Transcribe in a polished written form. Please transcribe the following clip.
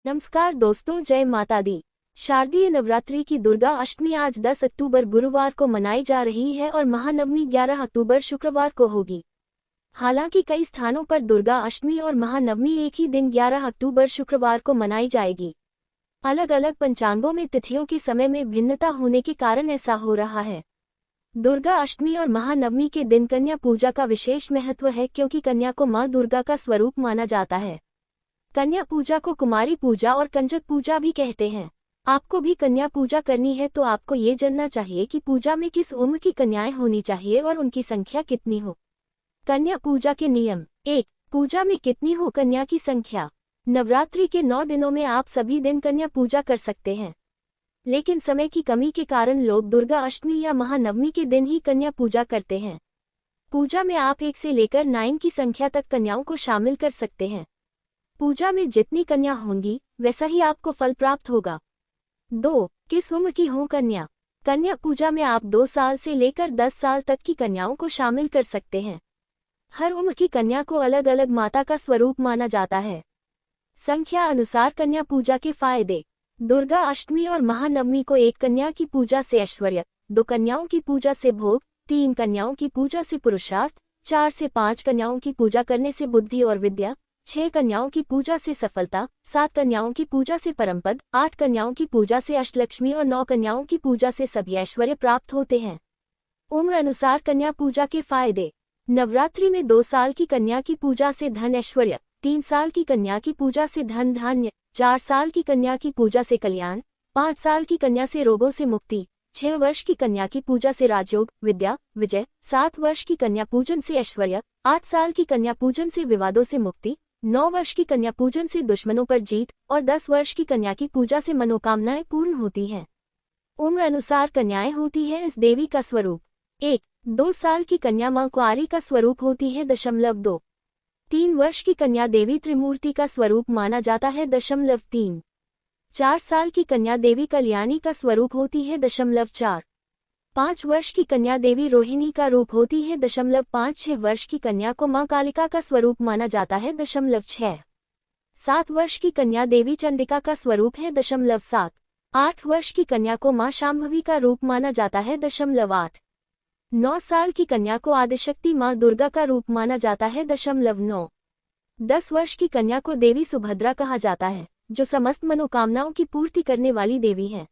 नमस्कार दोस्तों, जय माता दी। शारदीय नवरात्रि की दुर्गा अष्टमी आज 10 अक्टूबर गुरुवार को मनाई जा रही है और महानवमी 11 अक्टूबर शुक्रवार को होगी। हालांकि कई स्थानों पर दुर्गा अष्टमी और महानवमी एक ही दिन 11 अक्टूबर शुक्रवार को मनाई जाएगी। अलग अलग पंचांगों में तिथियों के समय में भिन्नता होने के कारण ऐसा हो रहा है। दुर्गा अष्टमी और महानवमी के दिन कन्या पूजा का विशेष महत्व है, क्योंकि कन्या को मां दुर्गा का स्वरूप माना जाता है। कन्या पूजा को कुमारी पूजा और कंजक पूजा भी कहते हैं। आपको भी कन्या पूजा करनी है तो आपको ये जानना चाहिए कि पूजा में किस उम्र की कन्याएं होनी चाहिए और उनकी संख्या कितनी हो। कन्या पूजा के नियम। 1. पूजा में कितनी हो कन्या की संख्या। नवरात्रि के 9 दिनों में आप सभी दिन कन्या पूजा कर सकते हैं, लेकिन समय की कमी के कारण लोग दुर्गा अष्टमी या महानवमी के दिन ही कन्या पूजा करते हैं। पूजा में आप 1 से लेकर 9 की संख्या तक कन्याओं को शामिल कर सकते हैं। पूजा में जितनी कन्या होंगी वैसा ही आपको फल प्राप्त होगा। 2. किस उम्र की हो कन्या। कन्या पूजा में आप 2 साल से लेकर 10 साल तक की कन्याओं को शामिल कर सकते हैं। हर उम्र की कन्या को अलग अलग माता का स्वरूप माना जाता है। संख्या अनुसार कन्या पूजा के फायदे। दुर्गा अष्टमी और महानवमी को 1 कन्या की पूजा से ऐश्वर्य, 2 कन्याओं की पूजा से भोग, 3 कन्याओं की पूजा से पुरुषार्थ, 4 से 5 कन्याओं की पूजा करने से बुद्धि और विद्या, 6 कन्याओं की पूजा से सफलता, 7 कन्याओं की पूजा से परमपद, 8 कन्याओं की पूजा से अष्टलक्ष्मी और 9 कन्याओं की पूजा से सभी ऐश्वर्य प्राप्त होते हैं। उम्र अनुसार कन्या पूजा के फायदे। नवरात्रि में 2 साल की कन्या की पूजा से धन ऐश्वर्य, 3 साल की कन्या की पूजा से धन धान्य, 4 साल की कन्या की पूजा से कल्याण, 5 साल की कन्या से रोगों से मुक्ति, 6 वर्ष की कन्या की पूजा से राजयोग, विद्या, विजय, 7 वर्ष की कन्या पूजन से ऐश्वर्य, 8 साल की कन्या पूजन से विवादों से मुक्ति, 9 वर्ष की कन्या पूजन से दुश्मनों पर जीत और 10 वर्ष की कन्या की पूजा से मनोकामनाएं पूर्ण होती हैं। उम्र अनुसार कन्याएं होती है इस देवी का स्वरूप। 1. 2 साल की कन्या मां कुंवारी का स्वरूप होती है 2. 3 वर्ष की कन्या देवी त्रिमूर्ति का स्वरूप माना जाता है 3. 4 साल की कन्या देवी कल्याणी का स्वरूप होती है 4. 5 वर्ष की कन्या देवी रोहिणी का रूप होती है 5. 6 वर्ष की कन्या को मां कालिका का स्वरूप माना जाता है 6. 7 वर्ष की कन्या देवी चंडिका का स्वरूप है 7. 8 वर्ष की कन्या को मां शांभवी का रूप माना जाता है 8. 9 साल की कन्या को आदिशक्ति मां दुर्गा का रूप माना जाता है 9. 10 वर्ष की कन्या को देवी सुभद्रा कहा जाता है, जो समस्त मनोकामनाओं की पूर्ति करने वाली देवी है।